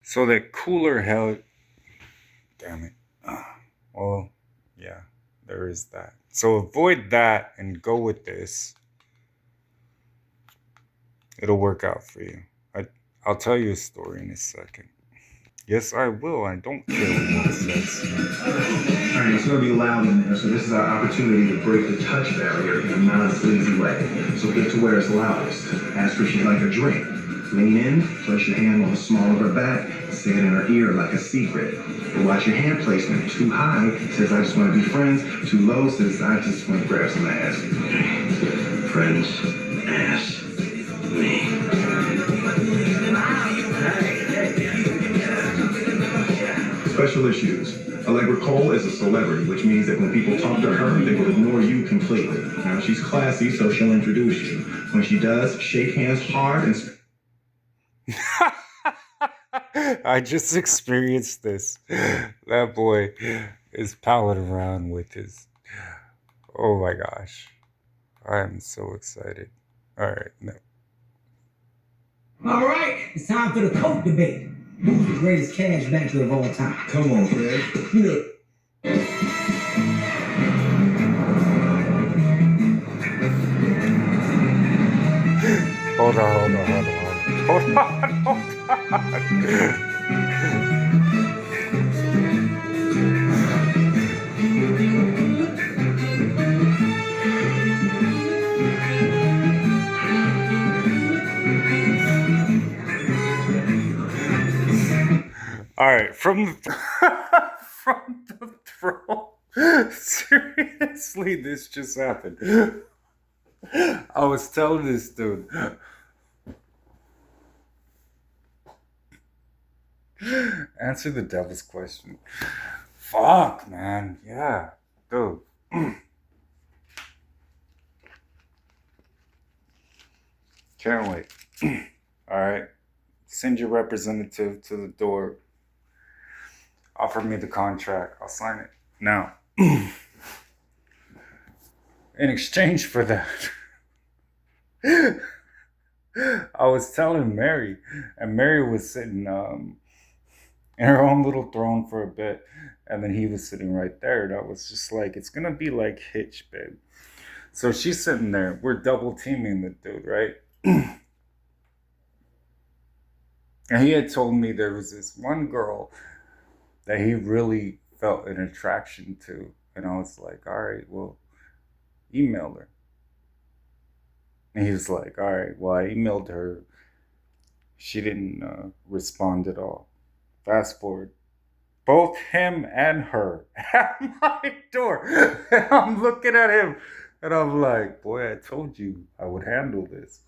So that cooler held. Damn it. Well, yeah, there is that. So avoid that and go with this. It'll work out for you. I'll tell you a story in a second. Yes, I will. I don't care what it says. All right, it's going to be loud in there, so this is our opportunity to break the touch barrier in a non-sleazy way. So get to where it's loudest. Ask her if she'd like a drink. Lean in, place your hand on the small of her back, and say it in her ear like a secret. But watch your hand placement. Too high says I just want to be friends. Too low says I just want to grab some ass. Friends, ass, me. Special issues. Allegra Cole is a celebrity, which means that when people talk to her, they will ignore you completely. Now, she's classy, so she'll introduce you. When she does, shake hands hard and... I just experienced this. That boy is palling around with his. Oh my gosh. I am so excited. Alright, no. All right, it's time for the Coke debate. Who's the greatest cash banker of all time? Come on, Fred. You know. Hold on. All right, from the throne. Seriously, this just happened. I was telling this dude. Answer the devil's question. Fuck, man. Yeah, dude. Can't wait. All right. Send your representative to the door. Offer me the contract. I'll sign it now. In exchange for that, I was telling Mary, and Mary was sitting in her own little throne for a bit, and then he was sitting right there. And I was just like, it's gonna be like Hitch, babe. So she's sitting there. We're double teaming the dude, right? And he had told me there was this one girl that he really felt an attraction to. And I was like, all right, well, email her. And he was like, all right, well, I emailed her. She didn't respond at all. Fast forward. Both him and her at my door. And I'm looking at him and I'm like, boy, I told you I would handle this.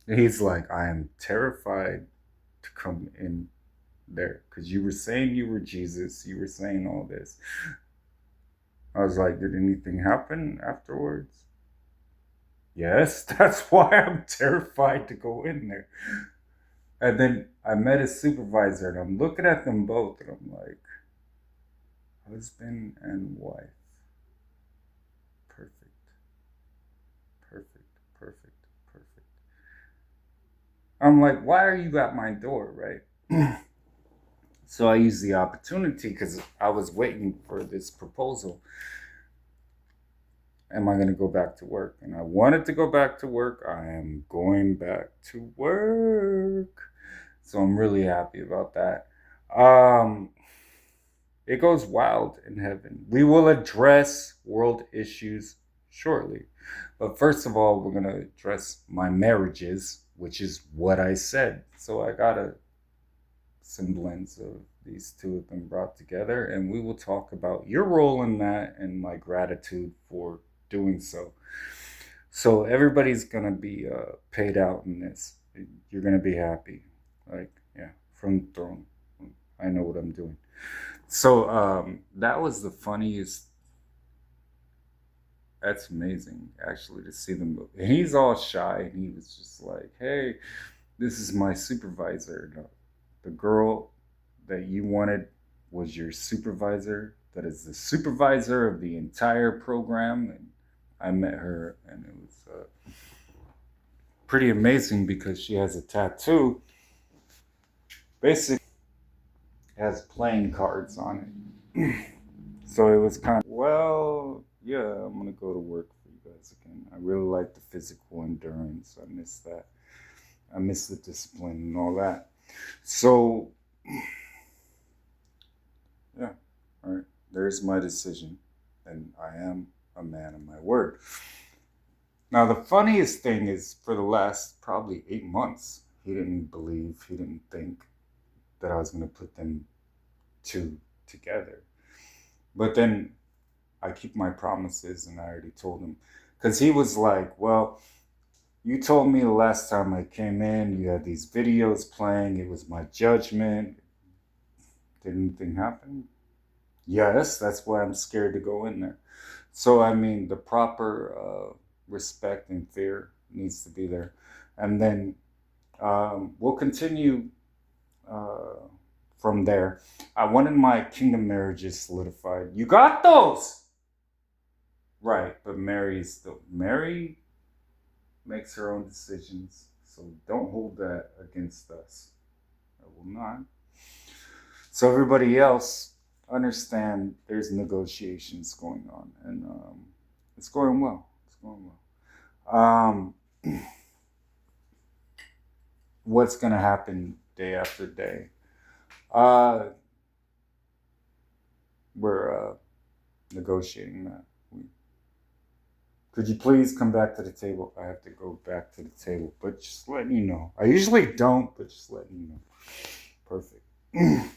He's like, I am terrified to come in there because you were saying you were Jesus. You were saying all this. I was like, did anything happen afterwards? Yes, that's why I'm terrified to go in there. And then I met his supervisor and I'm looking at them both and I'm like, husband and wife. Perfect. I'm like, why are you at my door, right? So I used the opportunity because I was waiting for this proposal. Am I going to go back to work? And I wanted to go back to work. I am going back to work. So I'm really happy about that. It goes wild in heaven. We will address world issues shortly. But first of all, we're going to address my marriages, which is what I said. So I got a semblance of these two have been brought together, and we will talk about your role in that and my gratitude for doing so. So everybody's going to be paid out in this. You're going to be happy. Like, yeah, from the throne. I know what I'm doing. So that was the funniest. That's amazing, actually, to see them. And he's all shy, and he was just like, hey, this is my supervisor. The girl that you wanted was your supervisor. That is the supervisor of the entire program. And I met her, and it was pretty amazing because she has a tattoo Basically, it has playing cards on it. So it was kind of, well, yeah, I'm going to go to work for you guys again. I really like the physical endurance. I miss that. I miss the discipline and all that. So, yeah, all right, there's my decision. And I am a man of my word. Now, the funniest thing is for the last probably 8 months, he didn't believe, he didn't think that I was going to put them two together. But then I keep my promises, and I already told him. Because he was like, well, you told me the last time I came in, you had these videos playing, it was my judgment. Did anything happen? Yes, that's why I'm scared to go in there. So, I mean, the proper respect and fear needs to be there. And then we'll continue uh, from there. I wanted my kingdom marriages solidified. You got those! Right, but Mary makes her own decisions, so don't hold that against us. I will not. So everybody else understand there's negotiations going on, and it's going well. It's going well. What's gonna happen day after day? Uh, we're negotiating that. Could you please come back to the table? I have to go back to the table, but just letting you know. I usually don't, but just letting you know. Perfect.